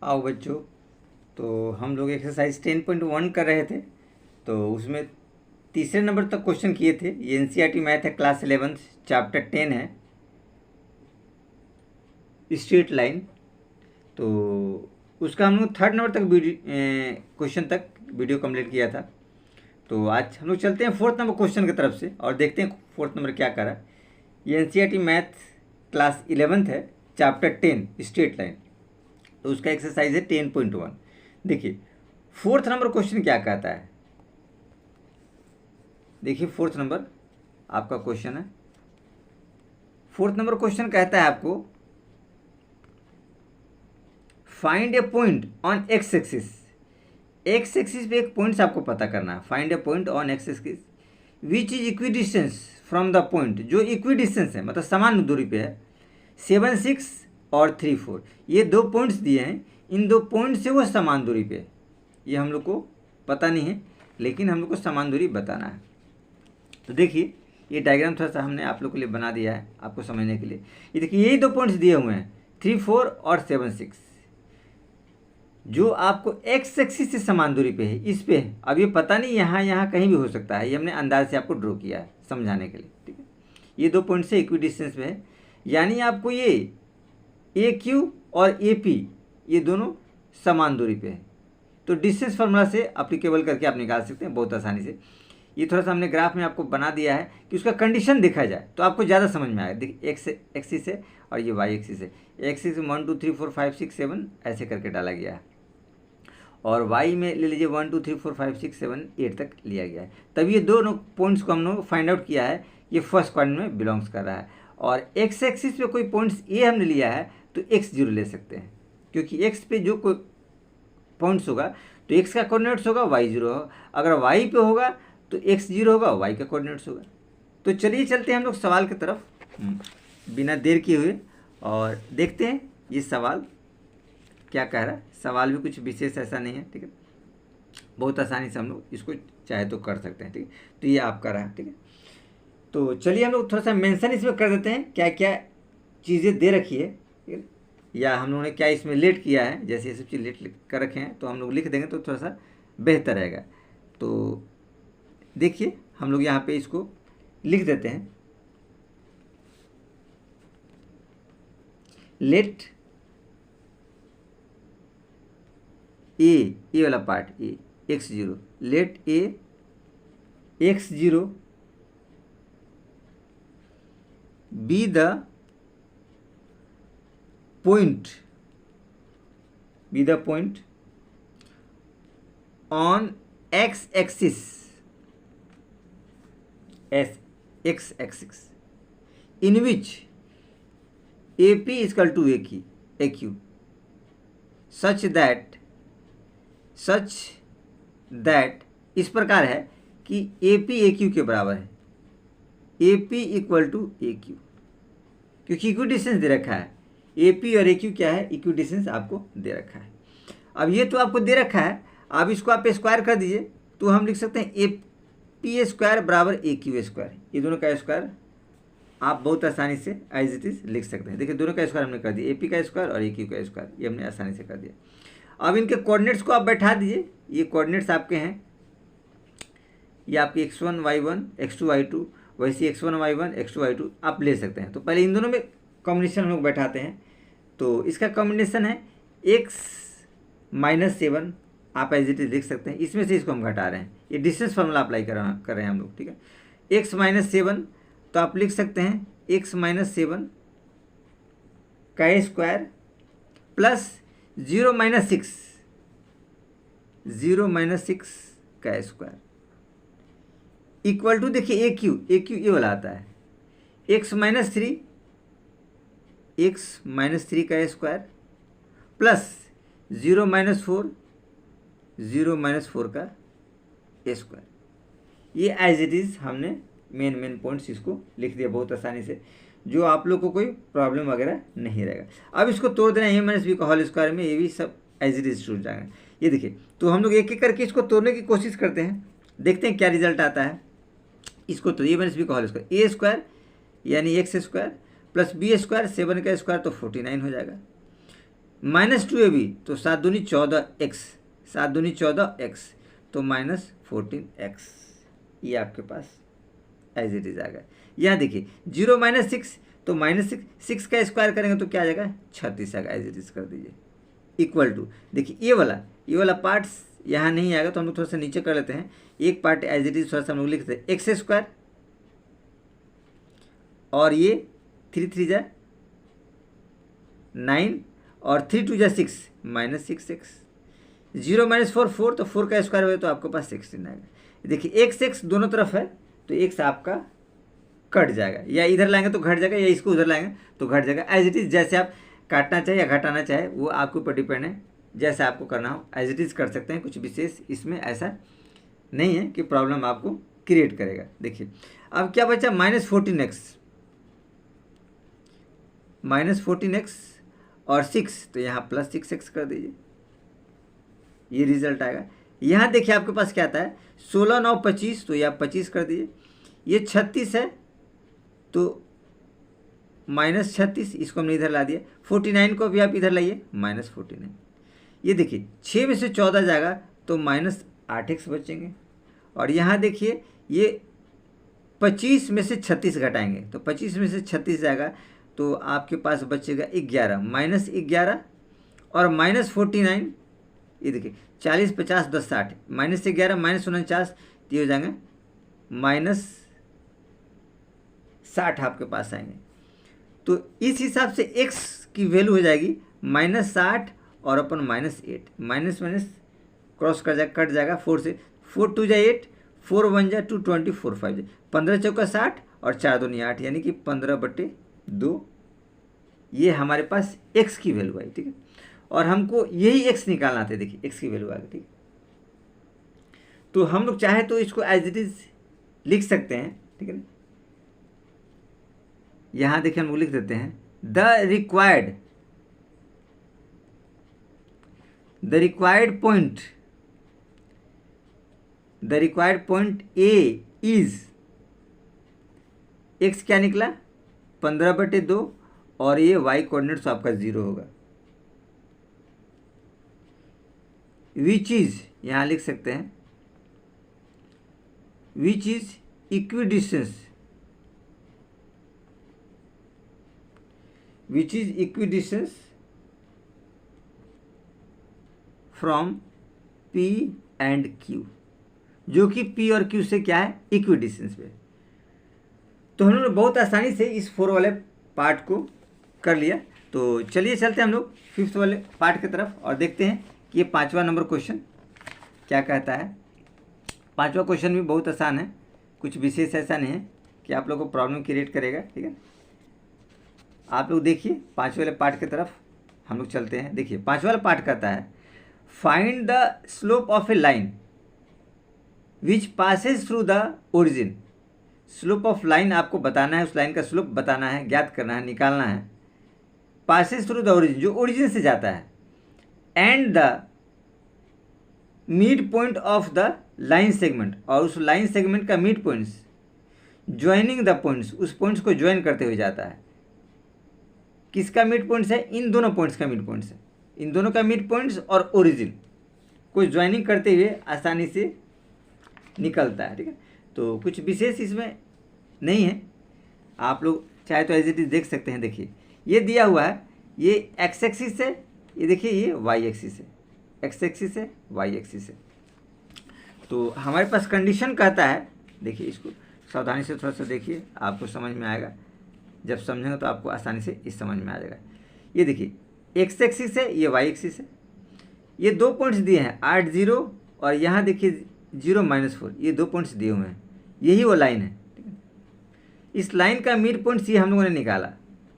आओ बच्चों, तो हम लोग एक्सरसाइज 10.1 कर रहे थे। तो उसमें तीसरे नंबर तक क्वेश्चन किए थे। ये एनसीईआरटी मैथ है, क्लास 11 चैप्टर 10 है, स्ट्रेट लाइन। तो उसका हम लोग थर्ड नंबर तक क्वेश्चन तक वीडियो कंप्लीट किया था। तो आज हम लोग चलते हैं फोर्थ नंबर क्वेश्चन की तरफ से और देखते हैं फोर्थ नंबर क्या करा। ये एनसीईआरटी मैथ क्लास 11 है, चैप्टर 10 स्ट्रेट लाइन। तो उसका एक्सरसाइज है 10.1। देखिए फोर्थ नंबर क्वेश्चन क्या कहता है। देखिए फोर्थ नंबर आपका क्वेश्चन है। फोर्थ नंबर क्वेश्चन कहता है आपको find A point on x axis. X axis पे एक पॉइंट आपको पता करना है। Find A point on x axis which is equi distance from the point, जो इक्वी डिस्टेंस है मतलब समान दूरी पे है, 7, 6 और 3, 4। ये दो पॉइंट्स दिए हैं, इन दो पॉइंट से वो समान दूरी पे है। ये हम लोग को पता नहीं है, लेकिन हम लोग को समान दूरी बताना है। तो देखिए ये डायग्राम थोड़ा सा हमने आप लोग के लिए बना दिया है आपको समझने के लिए। ये देखिए यही दो पॉइंट्स दिए हुए हैं, 3, 4 और 7, 6, जो आपको एक्स एक्सिस से समान दूरी पे है, इस पे है। अब ये पता नहीं यहाँ कहीं भी हो सकता है, ये हमने अंदाज से आपको ड्रॉ किया है समझाने के लिए, ठीक है। ये दो पॉइंट से इक्वी डिस्टेंस पे है, यानी आपको ये ए क्यू और ए पी ये दोनों समान दूरी पे है। तो डिस्टेंस फार्मूला से अप्लीकेबल करके आप निकाल सकते हैं बहुत आसानी से। ये थोड़ा सा हमने ग्राफ में आपको बना दिया है कि उसका कंडीशन देखा जाए तो आपको ज़्यादा समझ में आएगा। देखिए एक्स एक्सिस है और ये वाई एक्सिस है। एक्सिस 1 2 3 4 5 6 7 ऐसे करके डाला गया है, और वाई में ले लीजिए 1 2 3 4 5 6 7 8 तक लिया गया है। तब ये दोनों पॉइंट्स को हम लोग फाइंड आउट किया है, ये फर्स्ट क्वाड्रेंट में बिलोंग्स कर रहा है। और एक्स एक्सिस पे कोई पॉइंट्स ए हमने लिया है तो x0 ले सकते हैं, क्योंकि x पे जो कोई पॉइंट्स होगा तो x का कोऑर्डिनेट्स होगा, y0 होगा। अगर y पे होगा तो x0 होगा, y का कोऑर्डिनेट्स होगा। तो चलिए चलते हैं हम लोग सवाल की तरफ बिना देर किए हुए और देखते हैं ये सवाल क्या कह रहा है। सवाल भी कुछ विशेष ऐसा नहीं है, ठीक है, बहुत आसानी से हम लोग इसको चाहे तो कर सकते हैं, ठीक है। तो ये आपका रहा, ठीक है। तो चलिए हम लोग थोड़ा सा मेंशन इसमें कर देते हैं क्या क्या चीज़ें दे रखी है, ठीक है, या हम लोगों ने क्या इसमें लेट किया है। जैसे ये सब चीज़ लेट कर रखे हैं तो हम लोग लिख देंगे तो थोड़ा सा बेहतर रहेगा। तो देखिए हम लोग यहाँ पे इसको लिख देते हैं। लेट ए वाला part A x0, let A x0 B the point on x axis in which AP is equal to AQ such that इस प्रकार है कि AP AQ के बराबर है। AP इक्वल टू AQ, क्योंकि इक्वी डिस्टेंस दे रखा है। AP और AQ क्या है, इक्वी डिस्टेंस आपको दे रखा है। अब ये तो आपको दे रखा है, अब इसको आप स्क्वायर कर दीजिए तो हम लिख सकते हैं AP स्क्वायर बराबर AQ स्क्वायर। ये दोनों का स्क्वायर आप बहुत आसानी से एज इट इज लिख सकते हैं। देखिए दोनों का स्क्वायर हमने कर दिया, AP का स्क्वायर और AQ का स्क्वायर, ये हमने आसानी से कर दिया। अब इनके कोऑर्डिनेट्स को आप बैठा दीजिए। ये कोऑर्डिनेट्स आपके हैं, ये आपके x1 y1 x2 y2, वैसे x1 y1 x2 y2 आप ले सकते हैं। तो पहले इन दोनों में कॉम्बिनेशन हम लोग बैठाते हैं। तो इसका कॉम्बिनेशन है x-7, आप एज इट इज लिख सकते हैं। इसमें से इसको हम घटा रहे हैं, ये डिस्टेंस फार्मूला अप्लाई कर रहे हैं हम लोग, ठीक है। x-7 तो आप लिख सकते हैं x-7 का स्क्वायर प्लस 0 - 6 का स्क्वायर इक्वल टू, देखिए AQ ये वाला आता है x-3 का स्क्वायर प्लस 0 - 4 का स्क्वायर। ये एज इट इज़ हमने मेन पॉइंट्स इसको लिख दिया बहुत आसानी से, जो आप लोग को कोई प्रॉब्लम वगैरह नहीं रहेगा। अब इसको तोड़ देना a - b का होल स्क्वायर में, ये भी सब एज इट इज छूट जाएगा। ये देखिए तो हम लोग एक एक करके इसको तोड़ने की कोशिश करते हैं, देखते हैं क्या रिजल्ट आता है। इसको तो a - b का होल स्क्वायर, a स्क्वायर यानी x square plus b square, 7 का स्क्वायर तो 49 हो जाएगा। -2ab तो 7 दूनी 14x, 7 दूनी 14x तो -14x, ये आपके पास एज इट इज आ गया। यहाँ देखिए 0 - 6 तो -6 का स्क्वायर करेंगे तो क्या आ जाएगा 36 आएगा, एज इट इज कर दीजिए। इक्वल टू देखिए ये वाला पार्ट्स यहाँ नहीं आएगा तो हम लोग थोड़ा सा नीचे कर लेते हैं। एक पार्ट एज इट इज थोड़ा सा हम लोग लिखते हैं एक्स स्क्वायर, और ये 3 3 जा 9 और 3 2 जा 6 -6x। 0 - 4 4 तो 4 का स्क्वायर हुआ तो आपके पास 16 आएगा। देखिए x दोनों तरफ है तो x आपका कट जाएगा, या इधर लाएंगे तो घट जाएगा, या इसको उधर लाएंगे तो घट जाएगा। एज इट इज जैसे आप काटना चाहे या घटाना चाहे वो आपके ऊपर डिपेंड है, जैसे आपको करना हो एज इट इज कर सकते हैं। कुछ विशेष इसमें ऐसा नहीं है कि प्रॉब्लम आपको क्रिएट करेगा। देखिए अब क्या बचा -14x और 6 तो यहाँ +6x कर दीजिए, ये रिजल्ट आएगा। यहाँ देखिए आपके पास क्या आता है 16 9 25 तो यहाँ 25 कर दीजिए। ये 36 है तो -36, इसको हमने इधर ला दिया। 49 को भी आप इधर लाइए -49। ये देखिए 6 में से 14 जाएगा तो -8x बचेंगे। और यहाँ देखिए ये 25 में से 36 घटाएंगे तो 25 में से 36 जाएगा तो आपके पास बचेगा 11, -11 और -49। ये देखिए 40 50 10 60 -11 -49 तो ये हो जाएंगे -60 आपके पास आएंगे। तो इस हिसाब से x की वैल्यू हो जाएगी -60 और अपन -8, माइनस क्रॉस कर जाएगा, कट जाएगा 4 से। 4 2 जा 8, 4 1 जा 2 20, 4 5 जा 15 चौका 60 और 4 दूनी 8 यानी कि 15/2। ये हमारे पास x की वैल्यू आई, ठीक है। और हमको यही x निकालना था, देखिए x की वैल्यू आ गई, ठीक है। तो हम लोग चाहे तो इसको एज इट इज लिख सकते हैं, ठीक है ना। यहाँ देखिए हम लोग लिख देते हैं the required point A is x क्या निकला 15/2 और ये y कोऑर्डिनेट्स आपका 0 होगा। विच इज यहाँ लिख सकते हैं which is equidistance from P and Q, जो कि P और Q से क्या है इक्विडिस्टेंस पे। तो हम लोग ने बहुत आसानी से इस 4 वाले पार्ट को कर लिया। तो चलिए चलते हैं हम लोग 5th वाले पार्ट की तरफ और देखते हैं कि ये 5वां नंबर क्वेश्चन क्या कहता है। 5वां क्वेश्चन भी बहुत आसान है, कुछ विशेष ऐसा नहीं है कि आप लोग को प्रॉब्लम क्रिएट करेगा, ठीक है। आप लोग देखिए 5वें वाले पार्ट की तरफ हम लोग चलते हैं। देखिए 5वां वाला पार्ट कहता है find the slope of A line which Passage through the origin. Slope of line आपको बताना है, उस लाइन का स्लोप बताना है, ज्ञात करना है, निकालना है। पासेज थ्रू द ओरिजिन, जो ओरिजिन से जाता है, and the mid point of the line segment, और उस लाइन सेगमेंट का mid points joining the points, उस पॉइंट्स को ज्वाइन करते हुए जाता है। किसका मिड पॉइंट्स है? इन दोनों पॉइंट्स का मिड पॉइंट्स है, इन दोनों का मिड पॉइंट्स और ओरिजिन को ज्वाइनिंग करते हुए आसानी से निकलता है, ठीक है। तो कुछ विशेष इसमें नहीं है, आप लोग चाहे तो एज इट इज देख सकते हैं। देखिए ये दिया हुआ है, ये एक्स एक्सिस है, ये देखिए ये वाई एक्सिस है, एक्स एक्सिस है, वाई एक्सिस है। तो हमारे पास कंडीशन कहता है, देखिए इसको सावधानी से थोड़ा सा देखिए, आपको समझ में आएगा। जब समझेंगे तो आपको आसानी से इस समझ में आ जाएगा। ये देखिए एक्स एक्सिस है, ये वाई एक्सिस है, ये 2 पॉइंट्स दिए हैं 8 0 और यहाँ देखिए 0 -4, ये 2 पॉइंट्स दिए हुए हैं, यही वो लाइन है, ठीक है। इस लाइन का मिड पॉइंट्स ये हम लोगों ने निकाला।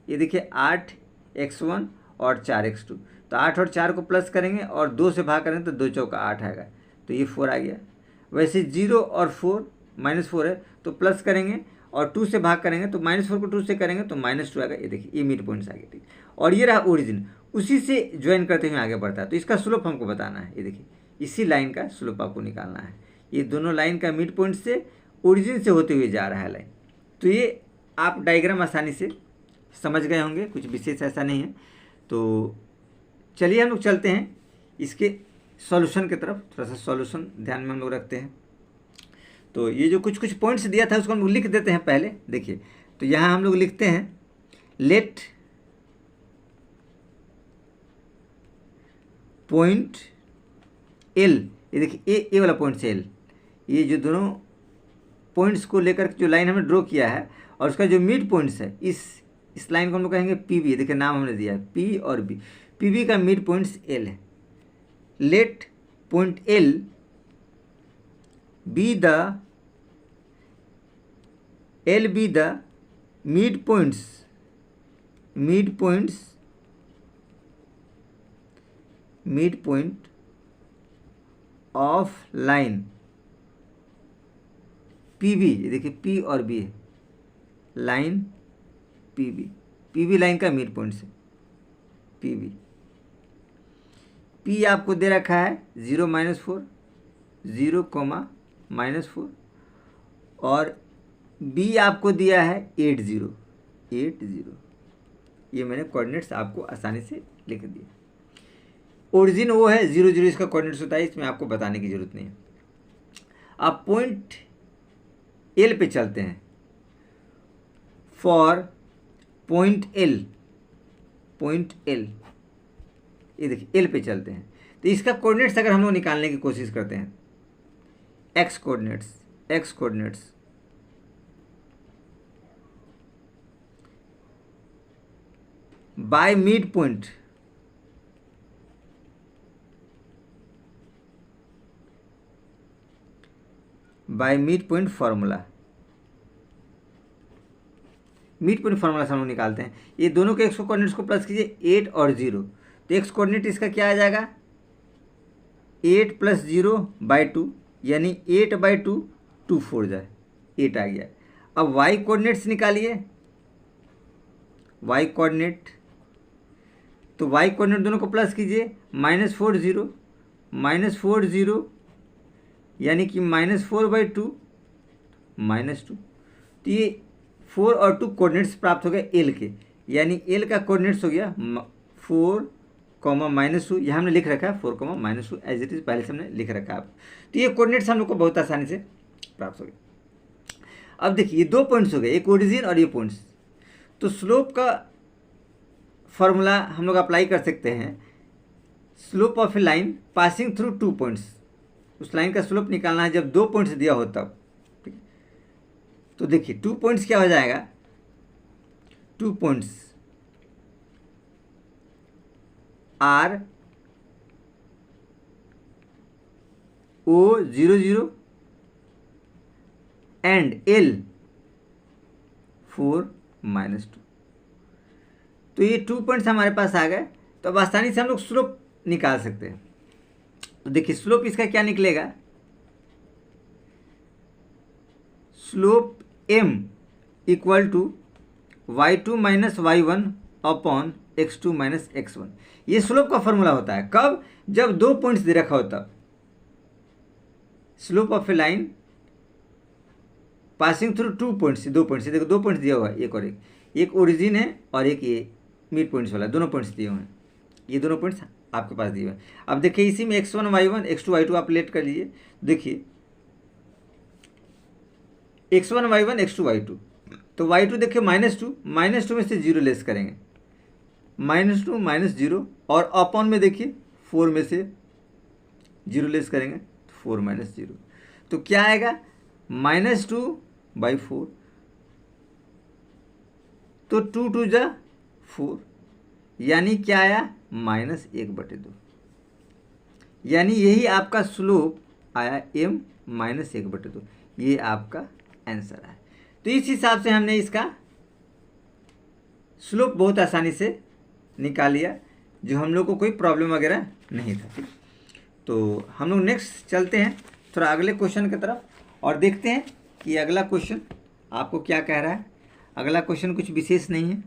ये देखिए 8x1 और 4x2, तो 8 और 4 को प्लस करेंगे और 2 से भाग करेंगे तो 2 चौका 8 आएगा, तो ये 4 आ गया। वैसे 0 और 4 -4 है तो प्लस करेंगे और 2 से भाग करेंगे तो -4 को 2 से करेंगे तो -2 आएगा। ये देखिए ये मिड पॉइंट्स आ गए, ठीक। और ये रहा ओरिजिन, उसी से ज्वाइन करते हुए आगे बढ़ता है। तो इसका स्लोप हमको बताना है, ये देखिए इसी लाइन का स्लोप आपको निकालना है। ये दोनों लाइन का मिड पॉइंट से ओरिजिन से होते हुए जा रहा है लाइन। तो ये आप डायग्राम आसानी से समझ गए होंगे, कुछ विशेष ऐसा नहीं है। तो चलिए हम लोग चलते हैं इसके सॉल्यूशन की तरफ। थोड़ा सा सॉल्यूशन ध्यान में हम लोग रखते हैं। तो ये जो कुछ कुछ पॉइंट्स दिया था उसको हम लोग लिख देते हैं पहले। देखिए, तो यहाँ हम लोग लिखते हैं लेट पॉइंट एल, ये देखिए ए वाला पॉइंट से एल, ये जो दोनों पॉइंट्स को लेकर जो लाइन हमने ड्रॉ किया है और उसका जो मिड पॉइंट्स है, इस लाइन को हम लोग कहेंगे पी बी। देखिए नाम हमने दिया है पी और बी। पी बी का मिड पॉइंट्स एल है। Let point L be the mid point of line P B. देखिए पी और बी है, लाइन पी बी लाइन का मिड पॉइंट से पी बी। पी आपको दे रखा है 0 -4, 0, -4 और बी आपको दिया है 8 0। ये मैंने कोऑर्डिनेट्स आपको आसानी से लिख दिए। ओरिजिन वो है 0 0, इसका कोऑर्डिनेट्स होता है, इसमें आपको बताने की जरूरत नहीं है। आप पॉइंट एल पे चलते हैं। फॉर पॉइंट एल, ये देखिए एल पे चलते हैं। तो इसका कोऑर्डिनेट्स अगर हम लोग निकालने की कोशिश करते हैं, x coordinates by mid point, formula, mid point formula से हम लोग निकालते हैं। ये दोनों के एक्स कोऑर्डिनेट्स को प्लस कीजिए 8 और 0। तो एक्स कोऑर्डिनेट इसका क्या आ जाएगा 8 + 0/2, यानी 8/2, 2 4 जाए 8 आ गया। अब वाई कोऑर्डिनेट्स निकालिए, वाई कोऑर्डिनेट। तो वाई कोऑर्डिनेट दोनों को प्लस कीजिए -4 0, -4 0, यानी कि -4/2, -2। तो ये 4 और 2 कोऑर्डिनेट्स प्राप्त हो गए एल के, यानी एल का कोऑर्डिनेट्स हो गया 4, -2। यहाँ हमने लिख रखा है 4, -2 एज इट इज, पहले से हमने लिख रखा है। तो ये कोऑर्डिनेट्स हम लोग को बहुत आसानी से प्राप्त हो गए। अब देखिए ये 2 पॉइंट्स हो गए, एक ओरिजिन और ये पॉइंट्स। तो स्लोप का फॉर्मूला हम लोग अप्लाई कर सकते हैं। Slope of A line passing through 2 points, उस लाइन का स्लोप निकालना है जब 2 पॉइंट्स दिया हो तब। ठीक, तो देखिए 2 पॉइंट्स क्या हो जाएगा, 2 points are O 0 0 and L 4 -2। तो ये 2 पॉइंट्स हमारे पास आ गए। तो अब आसानी से हम लोग स्लोप निकाल सकते हैं। तो देखिए स्लोप इसका क्या निकलेगा, slope m = y2 - y1 upon x2 - x1। ये स्लोप का फॉर्मूला होता है कब, जब 2 पॉइंट्स दे रखा होता। Slope of A line passing through 2 points, 2 points, देखो 2 पॉइंट्स दिया हुआ है, एक और एक ओरिजिन है और एक ये मिड पॉइंट्स वाला, दोनों पॉइंट्स दिए हुए हैं। ये दोनों पॉइंट्स आपके पास दिए हुए हैं। अब देखिए इसी में x1 y1 x2 y2 आप लेट कर लीजिए। देखिए x1 y1 x2 y2, तो y2 देखिए -2 में से 0 लेस करेंगे, -2 -0, और अपॉन में देखिए 4 में से 0 लेस करेंगे, 4 - 0। तो क्या आएगा -2/4, तो 2 2 जा 4, यानी क्या आया -1/2। यानी यही आपका स्लोप आया m -1/2। ये आपका आंसर है। तो इस हिसाब से हमने इसका स्लोप बहुत आसानी से निकाल लिया, जो हम लोग को कोई प्रॉब्लम वगैरह नहीं था। तो हम लोग नेक्स्ट चलते हैं थोड़ा अगले क्वेश्चन की तरफ और देखते हैं कि अगला क्वेश्चन आपको क्या कह रहा है। अगला क्वेश्चन कुछ विशेष नहीं है,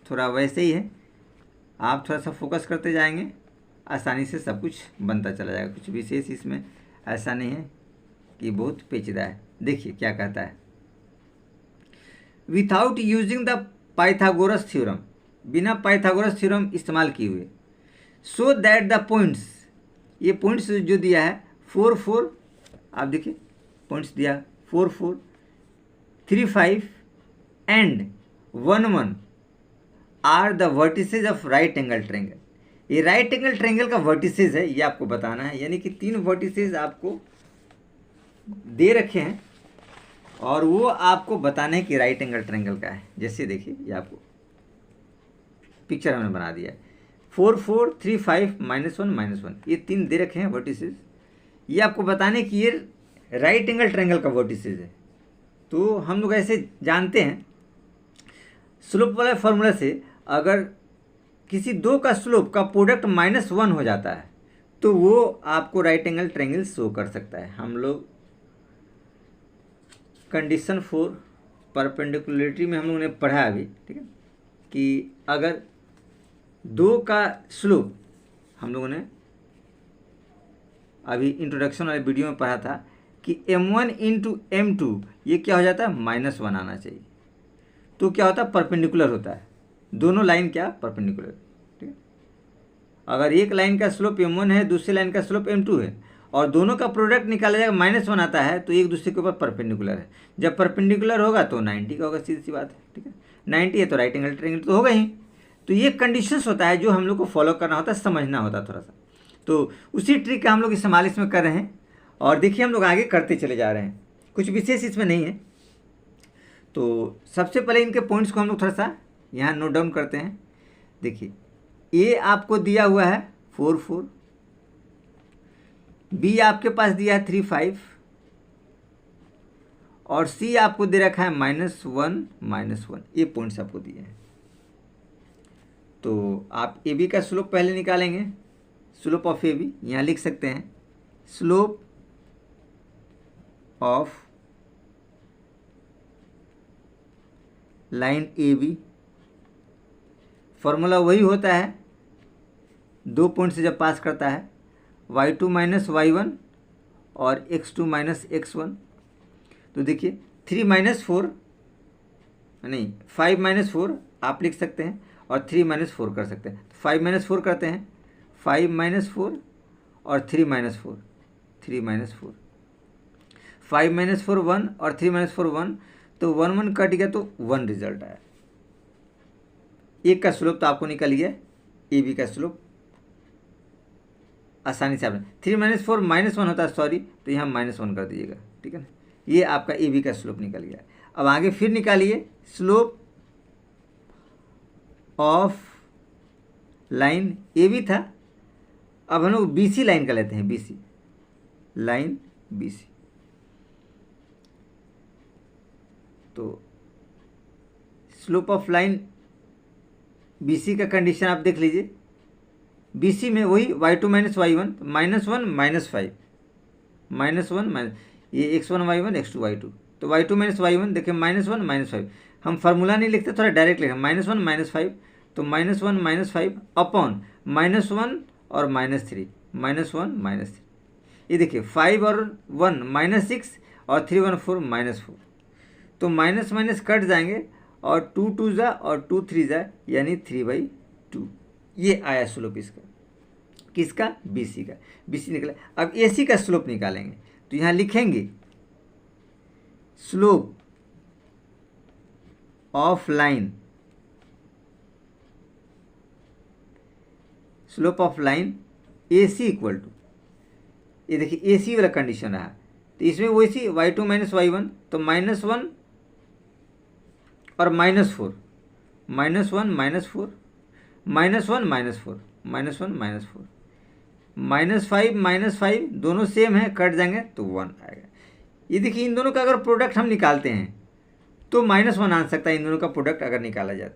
थोड़ा वैसे ही है। आप थोड़ा सा फोकस करते जाएंगे, आसानी से सब कुछ बनता चला जाएगा। कुछ विशेष इसमें ऐसा नहीं है कि बहुत पेचीदा है। देखिए क्या कहता है, without using the Pythagoras theorem, बिना पाइथागोरस थ्योरम इस्तेमाल किए हुए सो दैट द पॉइंट्स, ये पॉइंट्स जो दिया है 4 4, आप देखिए पॉइंट्स दिया 4 4 3 5 and 1 1 are the vertices of right angle triangle. ये राइट एंगल ट्रेंगल का वर्टिसेज है, ये आपको बताना है, यानी कि 3 वर्टिसेज आपको दे रखे हैं और वो आपको बताना है कि राइट एंगल ट्रेंगल का है। जैसे देखिए ये आपको पिक्चर हमने बना दिया है, 4 4 3 5 -1 -1, ये 3 दे रखे हैं वर्टिसेज। ये आपको बताने कि ये राइट एंगल ट्रेंगल का वर्टिसेज है। तो हम लोग ऐसे जानते हैं स्लोप वाले फॉर्मूला से, अगर किसी दो का स्लोप का प्रोडक्ट -1 हो जाता है तो वो आपको राइट एंगल ट्रेंगल शो कर सकता है। हम लोग कंडीशन फॉर परपेंडिकुलरिटी में हम लोगों ने पढ़ा अभी, ठीक है, कि अगर दो का स्लोप, हम लोगों ने अभी इंट्रोडक्शन वाले वीडियो में पढ़ा था कि m1 इंटू m2 ये क्या हो जाता है -1 आना चाहिए। तो क्या होता है परपेंडिकुलर होता है, दोनों लाइन क्या परपेंडिकुलर, ठीक है। अगर एक लाइन का स्लोप m1 है, दूसरी लाइन का स्लोप m2 है और दोनों का प्रोडक्ट निकाला जाएगा -1 आता है, तो एक दूसरे के ऊपर परपेंडिकुलर है। जब परपेंडिकुलर होगा तो 90 का होगा, सीधी सी बात है, ठीक है। 90 है तो राइट एंगल ट्रायंगल तो होगा ही। तो ये कंडीशंस होता है जो हम लोग को फॉलो करना होता है, समझना होता है थोड़ा सा। तो उसी ट्रिक का हम लोग इस्तेमाल इसमें कर रहे हैं और देखिए हम लोग आगे करते चले जा रहे हैं, कुछ विशेष इसमें नहीं है। तो सबसे पहले इनके पॉइंट्स को हम लोग थोड़ा सा यहाँ नोट डाउन करते हैं। देखिए ए आपको दिया हुआ है 4 4, बी आपके पास दिया है 3 5 और सी आपको दे रखा है -1 -1, ये पॉइंट्स आपको दिए हैं। तो आप ए बी का स्लोप पहले निकालेंगे, स्लोप ऑफ ए बी यहाँ लिख सकते हैं, slope of line A B, formula वही होता है, 2 पॉइंट से जब पास करता है y2 - y1 और x2 - x1। तो देखिए 3 - 4 नहीं 5 - 4 आप लिख सकते हैं और 3 - 4 कर सकते हैं। 5 - 4 करते हैं, 5 - 4 और 3 - 4, 3 - 4, 5 - 4 1 और 3 - 4 1, तो 1 1 कट गया तो 1 रिजल्ट आया। एक का स्लोप तो आपको निकल गया, ए बी का स्लोप आसानी से आपने 3 - 4 -1 होता है, सॉरी, तो यहाँ -1 कर दीजिएगा, ठीक है ना। ये आपका ए बी का स्लोप निकल गया। अब आगे फिर निकालिए slope of line A B था, अब हम लोग बी सी लाइन का लेते हैं, B C line, B C. तो slope of line B C का कंडीशन आप देख लीजिए, बी सी में वही y2 - y1, -1 -5, -1 ये x1 y1 x2 y2, तो y2 - y1 देखिए -1 -5, हम फार्मूला नहीं लिखते, थोड़ा डायरेक्ट लिखें, -1 -5, तो -1 -5 अपॉन -1 और -3, -1 -3, ये देखिए 5 और 1 -6 और 3 1 4 -4, तो माइनस माइनस कट जाएंगे और 2 2 जा और 2 3 जा, यानी 3/2। ये आया स्लोप इसका, किसका, BC का। BC निकला। अब AC का स्लोप निकालेंगे, तो यहाँ लिखेंगे slope of line, slope of line AC equal to, ये देखिए AC वाला कंडीशन रहा, तो इसमें वैसी y2 - y1, तो -1 और -4, -1 -4, -1 -4, -1 -4, -5 दोनों सेम है, कट जाएंगे तो 1 आएगा। ये देखिए इन दोनों का अगर प्रोडक्ट हम निकालते हैं तो -1 आ सकता है, इन दोनों का प्रोडक्ट अगर निकाला जाए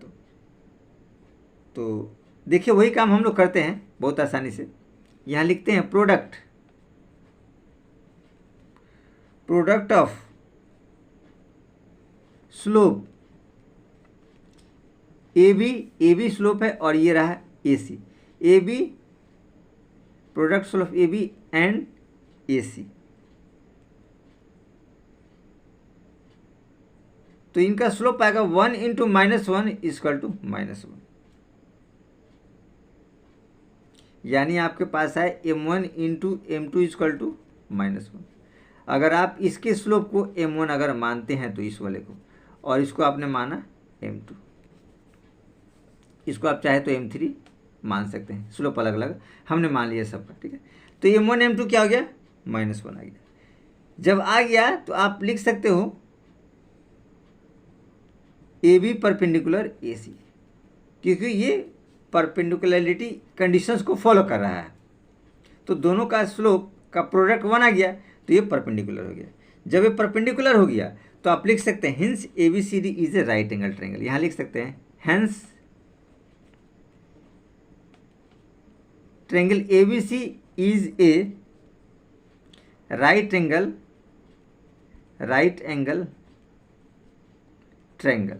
तो देखिए वही काम हम लोग करते हैं बहुत आसानी से। यहाँ लिखते हैं product of slope A B slope है और ये रहा AC, AB product slope AB and AC, तो इनका स्लोप आएगा 1 × -1 = -1। यानी आपके पास है m1 into m2 equal to -1। अगर आप इसके स्लोप को m1 अगर मानते हैं तो इस वाले को, और इसको आपने माना m2, इसको आप चाहे तो m3 मान सकते हैं, स्लोप अलग अलग हमने मान लिया सबका, ठीक है। तो m1 m2 क्या हो गया, -1 आ गया। जब आ गया तो आप लिख सकते हो ए बी परपेंडिकुलर ए सी, क्योंकि ये परपेंडिकुलरिटी कंडीशंस को फॉलो कर रहा है। तो दोनों का स्लोप का प्रोडक्ट 1 आ गया तो ये परपेंडिकुलर हो गया। जब ये परपेंडिकुलर हो गया तो आप लिख सकते हैं hence A B C D is a right angle triangle. यहाँ लिख सकते हैं hence triangle A B C is a right angle triangle.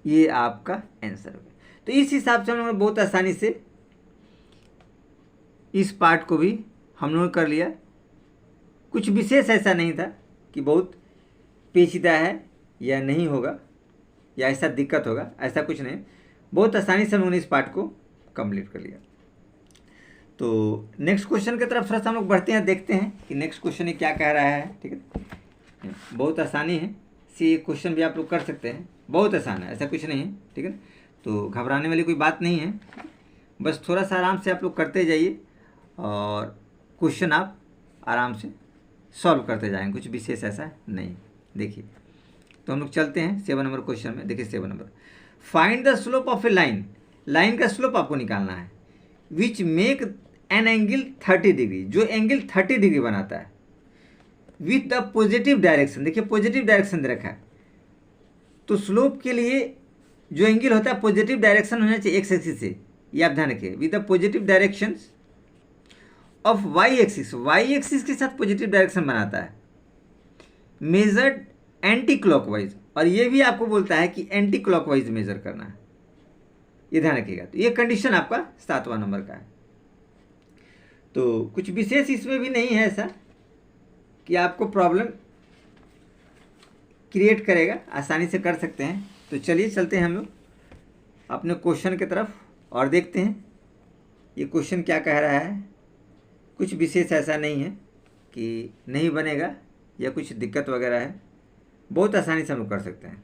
ये आपका आंसर हो गया। तो इस हिसाब से हम लोगों ने बहुत आसानी से इस पार्ट को भी हम लोगों ने कर लिया। कुछ विशेष ऐसा नहीं था कि बहुत पेचीदा है या नहीं होगा या ऐसा दिक्कत होगा, ऐसा कुछ नहीं। बहुत आसानी से हम लोगों ने इस पार्ट को कंप्लीट कर लिया। तो नेक्स्ट क्वेश्चन की तरफ थोड़ा सा हम लोग बढ़ते हैं, देखते हैं कि नेक्स्ट क्वेश्चन ये क्या कह रहा है, ठीक है। बहुत आसानी है, सी क्वेश्चन भी आप लोग कर सकते हैं, बहुत आसान है, ऐसा कुछ नहीं है, ठीक है। तो घबराने वाली कोई बात नहीं है, बस थोड़ा सा आराम से आप लोग करते जाइए और क्वेश्चन आप आराम से सॉल्व करते जाएंगे, कुछ विशेष ऐसा नहीं। देखिए तो हम लोग चलते हैं 7 नंबर क्वेश्चन में। देखिए 7 number, find the slope of A line. Line का स्लोप आपको निकालना है which make an angle 30 degree, जो एंगल 30 डिग्री बनाता है विथ द पॉजिटिव डायरेक्शन। देखिए पॉजिटिव डायरेक्शन दे रखा है, तो स्लोप के लिए जो एंगल होता है पॉजिटिव डायरेक्शन होना चाहिए एक्स एक्सिस से, ये आप ध्यान रखिए। With the positive direction of Y axis, Y axis के साथ पॉजिटिव डायरेक्शन बनाता है, मेजर्ड एंटी क्लॉकवाइज, और ये भी आपको बोलता है कि एंटी क्लॉकवाइज मेजर करना है, ये ध्यान रखिएगा। तो ये कंडीशन आपका 7वां नंबर का है। तो कुछ विशेष इसमें भी नहीं है ऐसा कि आपको प्रॉब्लम क्रिएट करेगा, आसानी से कर सकते हैं। तो चलिए चलते हैं हम लोग अपने क्वेश्चन की तरफ और देखते हैं ये क्वेश्चन क्या कह रहा है। कुछ विशेष ऐसा नहीं है कि नहीं बनेगा या कुछ दिक्कत वगैरह है, बहुत आसानी से हम लोग कर सकते हैं,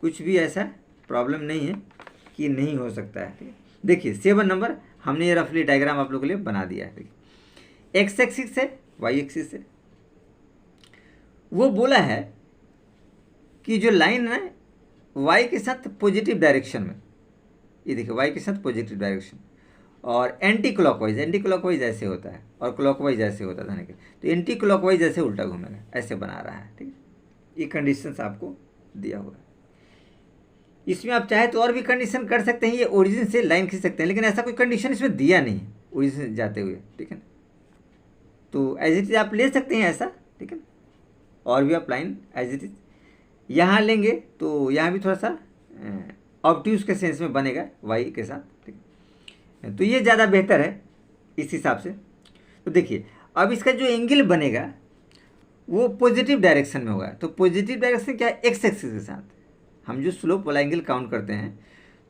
कुछ भी ऐसा प्रॉब्लम नहीं है कि नहीं हो सकता है, ठीक है। देखिए 7 नंबर हमने ये रफली डायग्राम आप लोगों के लिए बना दिया है। देखिए एक्स एक्सिस से वाई एक्सिस से वो बोला है कि जो लाइन है वाई के साथ पॉजिटिव डायरेक्शन में, ये देखिए वाई के साथ पॉजिटिव डायरेक्शन, और एंटी क्लॉकवाइज ऐसे होता है और क्लॉकवाइज ऐसे होता है, तो एंटी क्लॉकवाइज ऐसे उल्टा घूमेगा, ऐसे बना रहा है, ठीक है। ये कंडीशंस आपको दिया हुआ है। इसमें आप चाहे तो और भी कंडीशन कर सकते हैं, ये ओरिजिन से लाइन खींच सकते हैं, लेकिन ऐसा कोई कंडीशन इसमें दिया नहीं है ओरिजिन से जाते हुए, ठीक है ना। तो एज इट इज आप ले सकते हैं ऐसा, ठीक है, और भी आप लाइन एज इट इज यहाँ लेंगे तो यहाँ भी थोड़ा सा ऑब्ट्यूज के सेंस में बनेगा वाई के साथ, ठीक है। तो ये ज़्यादा बेहतर है इस हिसाब से। तो देखिए अब इसका जो एंगल बनेगा वो पॉजिटिव डायरेक्शन में होगा। तो पॉजिटिव डायरेक्शन क्या है, एक्स एक्सिस के साथ हम जो स्लोप वाला एंगल काउंट करते हैं,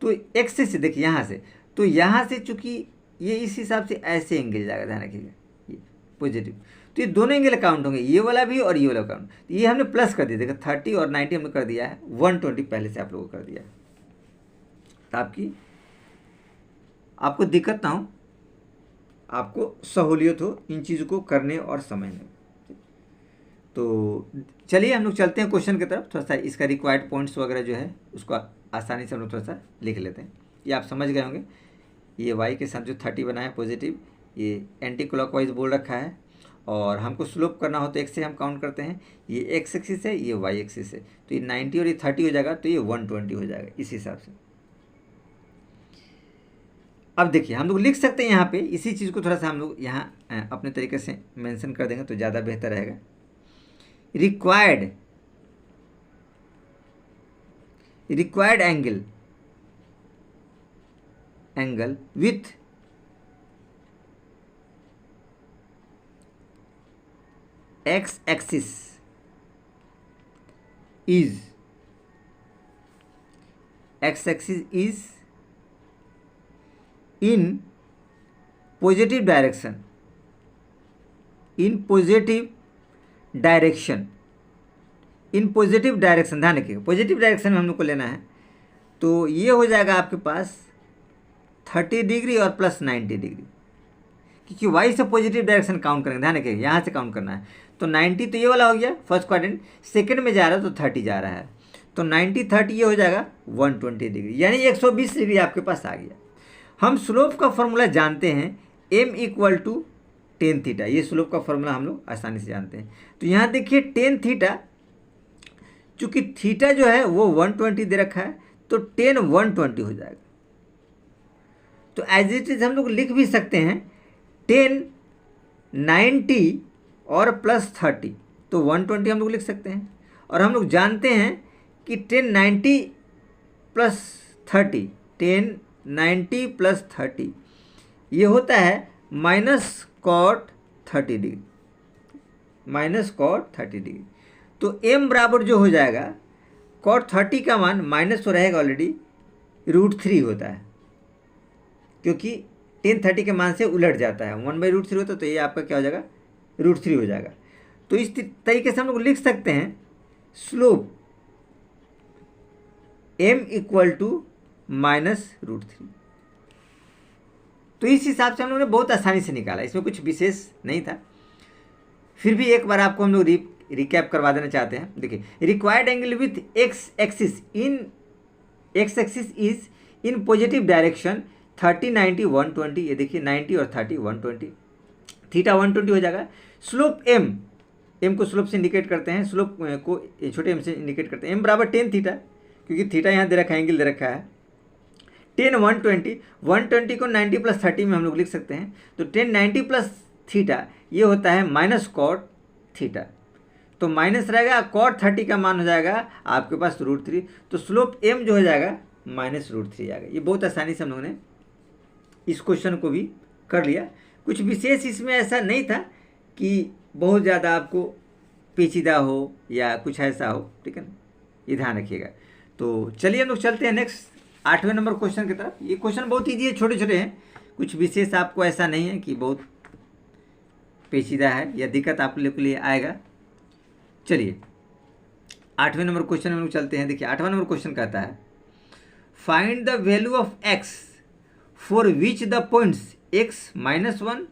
तो एक्स से देखिए यहाँ से, तो यहाँ से चूंकि ये इस हिसाब से ऐसे एंगल जाएगा, ध्यान रखिएगा ये पॉजिटिव, तो ये दोनों एंगल काउंट होंगे, ये वाला भी और ये वाला काउंट। तो ये हमने प्लस कर दिया, देखो 30 और 90 हमने कर दिया है, 120 पहले से आप लोगों को कर दिया है, ताकि आपको दिक्कत ना हो, आपको सहूलियत हो इन चीज़ों को करने और समझने में। तो चलिए हम लोग चलते हैं क्वेश्चन की तरफ। थोड़ा सा इसका रिक्वायर्ड पॉइंट्स वगैरह जो है उसको आसानी से हम लोग थोड़ा सा लिख लेते हैं। ये आप समझ गए होंगे, ये वाई के साथ जो 30 बना है पॉजिटिव, ये एंटी क्लॉकवाइज बोल रखा है, और हमको स्लोप करना हो तो एक्स से हम काउंट करते हैं, ये एक्स एक्सिस है, ये वाई एक्सिस है, तो ये 90 और ये 30 हो जाएगा, तो ये 120 हो जाएगा इस हिसाब से। अब देखिए हम लोग लिख सकते हैं यहाँ पे इसी चीज़ को थोड़ा सा हम लोग यहाँ अपने तरीके से मेंशन कर देंगे तो ज़्यादा बेहतर रहेगा। Required angle with x axis is x axis is in positive direction, in positive direction, in positive direction, ध्यान रखिएगा पॉजिटिव डायरेक्शन में हम लोग को लेना है। तो ये हो जाएगा आपके पास 30 डिग्री और प्लस 90 डिग्री, क्योंकि वाई से पॉजिटिव डायरेक्शन काउंट करेंगे, ध्यान रखिएगा यहाँ से काउंट करना है। तो 90 तो ये वाला हो गया फर्स्ट क्वाड्रेंट, सेकंड में जा रहा है तो 30 जा रहा है, तो 90 30 ये हो जाएगा 120 डिग्री, यानी 120 डिग्री आपके पास आ गया। हम स्लोप का फॉर्मूला जानते हैं m equal to tan theta, ये स्लोप का फॉर्मूला हम लोग आसानी से जानते हैं। तो यहाँ देखिए टेन थीटा, चूँकि थीटा जो है वो 120 दे रखा है, तो टेन 120 हो जाएगा। तो एज इट इज हम लोग लिख भी सकते हैं टेन 90 और प्लस 30, तो 120 हम लोग लिख सकते हैं। और हम लोग जानते हैं कि 1090 प्लस 30, 1090 प्लस 30 ये होता है minus cot 30 degree, minus cot 30 degree. तो m बराबर जो हो जाएगा कॉट 30 का मान माइनस तो रहेगा ऑलरेडी, √3 होता है, क्योंकि 1030 के मान से उलट जाता है, 1/√3 होता है, तो ये आपका क्या हो जाएगा √3 हो जाएगा। तो इस तरीके से हम लोग लिख सकते हैं slope m equal to minus √3। तो इस हिसाब से हम लोगों ने बहुत आसानी से निकाला, इसमें कुछ विशेष नहीं था। फिर भी एक बार आपको हम लोग रिकैप करवा देना चाहते हैं। देखिए required angle with x axis is in positive direction 30 90 120, ये देखिए 90 और 30 120, थीटा 120 हो जाएगा। स्लोप m को स्लोप से इंडिकेट करते हैं, स्लोप को छोटे m से इंडिकेट करते हैं। m बराबर टेन थीटा, क्योंकि थीटा यहाँ दे रखा है, एंगल दे रखा है। 10 120 को 90 प्लस 30 में हम लोग लिख सकते हैं। तो 10 90 प्लस थीटा ये होता है माइनस कॉट थीटा, तो माइनस रहेगा, कॉट 30 का मान हो जाएगा आपके पास √3, तो स्लोप m जो हो जाएगा माइनस √3 आएगा। ये बहुत आसानी से हम लोगों ने इस क्वेश्चन को भी कर लिया। कुछ विशेष इसमें ऐसा नहीं था कि बहुत ज़्यादा आपको पेचीदा हो या कुछ ऐसा हो, ठीक है ना, ये ध्यान रखिएगा। तो चलिए हम लोग चलते हैं नेक्स्ट 8वें नंबर क्वेश्चन की तरफ। ये क्वेश्चन बहुत ईजी है, छोटे छोटे हैं, कुछ विशेष आपको ऐसा नहीं है कि बहुत पेचीदा है या दिक्कत आप लोग के लिए आएगा। चलिए 8वें नंबर क्वेश्चन में लोग चलते हैं। देखिए 8वां नंबर क्वेश्चन कहता है find the value of x for which the points x -1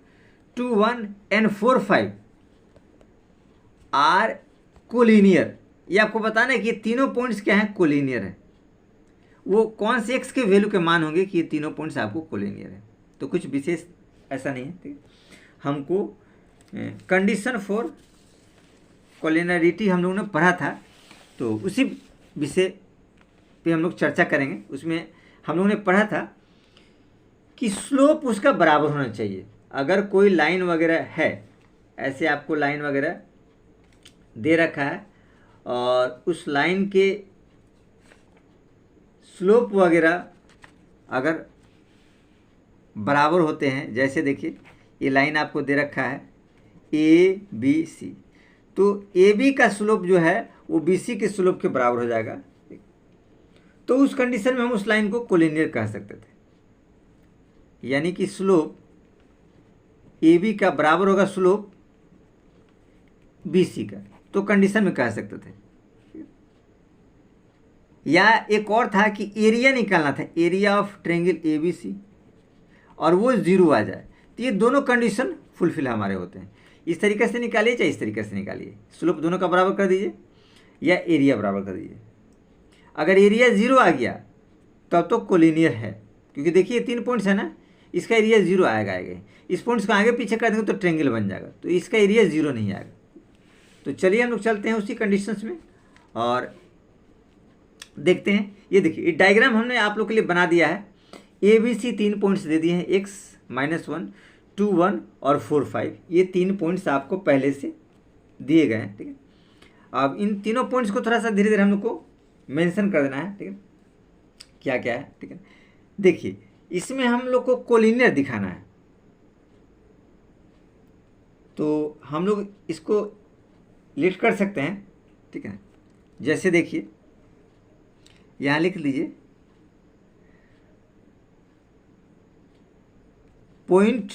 2 1 and 4 5 are collinear. ये आपको बताना है कि ये तीनों पॉइंट्स क्या हैं, कोलिनियर है। वो कौन से x के वैल्यू के मान होंगे कि ये तीनों पॉइंट्स आपको कोलिनियर है। तो कुछ विशेष ऐसा नहीं है, ठीक है। हमको कंडीशन फॉर कोलिनियरिटी हम लोगों ने पढ़ा था, तो उसी विषय पे हम लोग चर्चा करेंगे। उसमें हम लोगों ने पढ़ा था कि स्लोप उसका बराबर होना चाहिए। अगर कोई लाइन वगैरह है, ऐसे आपको लाइन वगैरह दे रखा है और उस लाइन के स्लोप वगैरह अगर बराबर होते हैं, जैसे देखिए ये लाइन आपको दे रखा है ABC, तो AB का स्लोप जो है वो BC के स्लोप के बराबर हो जाएगा। तो उस कंडीशन में हम उस लाइन को कोलिनियर कह सकते थे, यानी कि स्लोप AB का बराबर होगा स्लोप BC का, तो कंडीशन में कह सकते थे। या एक और था कि एरिया निकालना था, एरिया ऑफ ट्रायंगल ABC, और वो 0 आ जाए, तो ये दोनों कंडीशन फुलफिल हमारे होते हैं। इस तरीके से निकालिए चाहे इस तरीके से निकालिए, स्लोप दोनों का बराबर कर दीजिए या एरिया बराबर कर दीजिए। अगर एरिया 0 आ गया तब तो कोलिनियर है, क्योंकि देखिए 3 पॉइंट्स है ना, इसका एरिया 0 आएगा। इस पॉइंट्स को आगे पीछे कर देंगे तो ट्रायंगल बन जाएगा, तो इसका एरिया 0 नहीं आएगा। तो चलिए हम लोग चलते हैं उसी कंडीशंस में और देखते हैं। ये देखिए डायग्राम हमने आप लोग के लिए बना दिया है। ABC 3 पॉइंट्स दे दिए हैं, x -1 2 1 और 4 5, ये 3 पॉइंट्स आपको पहले से दिए गए हैं, ठीक है। अब इन तीनों पॉइंट्स को थोड़ा सा धीरे धीरे हम लोग को मेंशन कर देना है, ठीक है, क्या क्या है, ठीक है। देखिए इसमें हम लोग को कोलिनियर दिखाना है, तो हम लोग इसको लिख कर सकते हैं, ठीक है। जैसे देखिए यहाँ लिख लीजिए point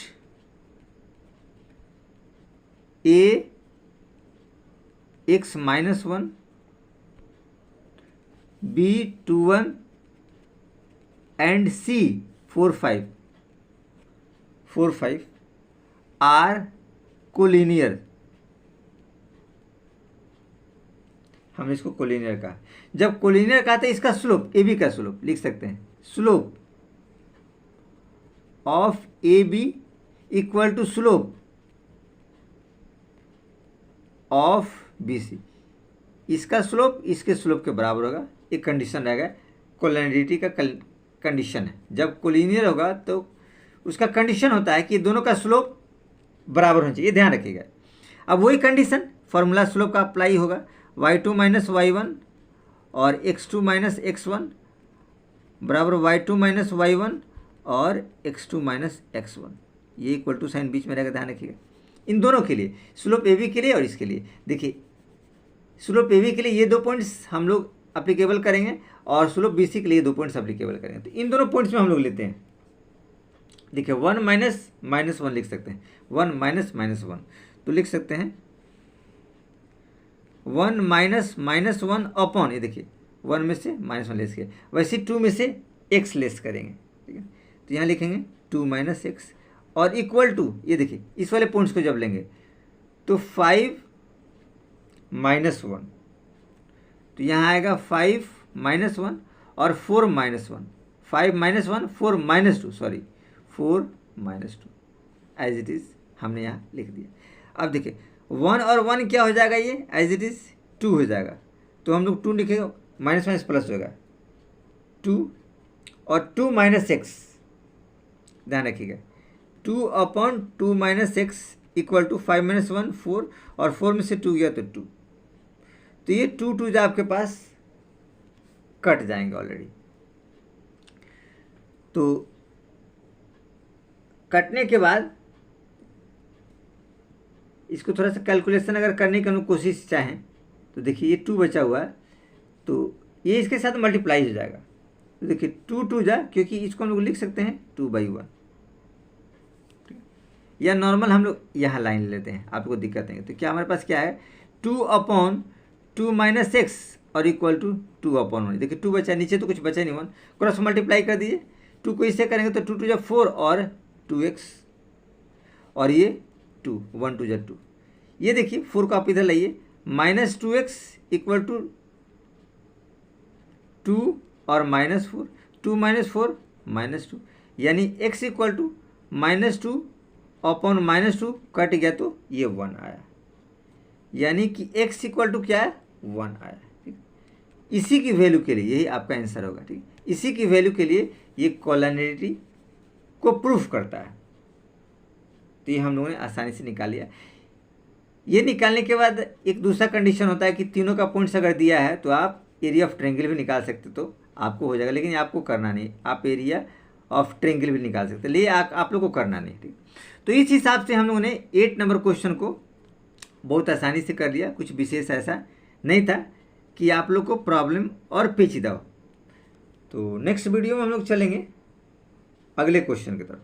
A x-1, B 2-1 and C 4-5 are collinear. हमने इसको कोलिनियर कहा। जब कोलिनियर कहा था इसका स्लोप, ए बी का स्लोप लिख सकते हैं, slope of A B equal to slope of B C. इसका स्लोप इसके स्लोप के बराबर होगा। एक कंडीशन रहेगा, कोलिनियरिटी का कंडीशन है। जब कोलिनियर होगा तो उसका कंडीशन होता है कि दोनों का स्लोप बराबर होना चाहिए, ध्यान रखिएगा। अब वही कंडीशन फॉर्मूला स्लोप का अप्लाई होगा, y2 माइनस y1 और x2 माइनस x1 बराबर y2 माइनस y1 और x2 माइनस x1। ये इक्वल टू साइन बीच में रहेगा, ध्यान रखिएगा। इन दोनों के लिए, स्लोप ए बी के लिए और इसके लिए, देखिए स्लोप ए बी के लिए ये 2 पॉइंट्स हम लोग अप्लीकेबल करेंगे और स्लोप बी सी के लिए 2 पॉइंट्स अप्लीकेबल करेंगे। तो इन दोनों पॉइंट्स में हम लोग लेते हैं, देखिए 1 माइनस माइनस 1 लिख सकते हैं, 1 माइनस माइनस 1, तो लिख सकते हैं 1 माइनस माइनस 1 अपॉन, ये देखिए 1 में से माइनस 1 लेस किया, वैसे 2 में से x लेस करेंगे, ठीक है। तो यहाँ लिखेंगे 2 माइनस एक्स और इक्वल टू, ये देखिए इस वाले पॉइंट्स को जब लेंगे तो 5 माइनस 1, तो यहाँ आएगा 5 माइनस 1 और 4 minus 1, 5 minus 1 4 minus 2, sorry 4 minus 2 as it is हमने यहाँ लिख दिया। अब देखिए 1 और 1 क्या हो जाएगा, ये एज इट इज़ 2 हो जाएगा, तो हम लोग 2 लिखेंगे, माइनस माइनस प्लस होगा 2 और 2 माइनस एक्स, ध्यान रखिएगा 2 upon 2 minus x equal to 5 minus 1 4 और 4 में से 2 गया तो 2, तो ये 2 2 जो आपके पास कट जाएंगे ऑलरेडी। तो कटने के बाद इसको थोड़ा सा कैलकुलेशन अगर करने की हम कोशिश चाहें तो देखिए ये 2 बचा हुआ है, तो ये इसके साथ मल्टीप्लाई हो जाएगा, तो देखिए 2 2 जा, क्योंकि इसको हम लोग लिख सकते हैं 2/1, या नॉर्मल हम लोग यहाँ लाइन लेते हैं, आपको दिक्कत नहीं। तो क्या हमारे पास क्या है, 2 अपॉन 2 माइनस एक्स और इक्वल टू 2 अपॉन 1, देखिए 2 बचा, नीचे तो कुछ बचा नहीं, 1 क्रॉस मल्टीप्लाई कर दीजिए, 2 को इससे करेंगे तो 2 2 जा 4 और 2x और ये 2 1 2 जा 2, ये देखिए 4 को आप इधर लाइए, माइनस 2x इक्वल टू 2 और माइनस 4, 2 माइनस 4 माइनस 2, यानी x equal to minus 2 upon minus 2 cut गया तो ये 1 आया, यानी कि x इक्वल टू क्या है 1 आया, ठीक। इसी की वैल्यू के लिए यही आपका आंसर होगा, ठीक। इसी की वैल्यू के लिए ये कोलिनियरिटी को प्रूफ करता है। तो ये हम लोगों ने आसानी से निकाल लिया। ये निकालने के बाद एक दूसरा कंडीशन होता है कि तीनों का पॉइंट्स अगर दिया है तो आप एरिया ऑफ ट्रायंगल भी निकाल सकते, तो आपको हो जाएगा, लेकिन आपको करना नहीं, आप एरिया ऑफ ट्रायंगल भी निकाल सकते, लिए आप लोग को करना नहीं, ठीक। तो इस हिसाब से हम लोगों ने 8 नंबर क्वेश्चन को बहुत आसानी से कर लिया, कुछ विशेष ऐसा नहीं था कि आप लोग को प्रॉब्लम और पेचीदा हो। तो नेक्स्ट वीडियो में हम लोग चलेंगे अगले क्वेश्चन की तरफ।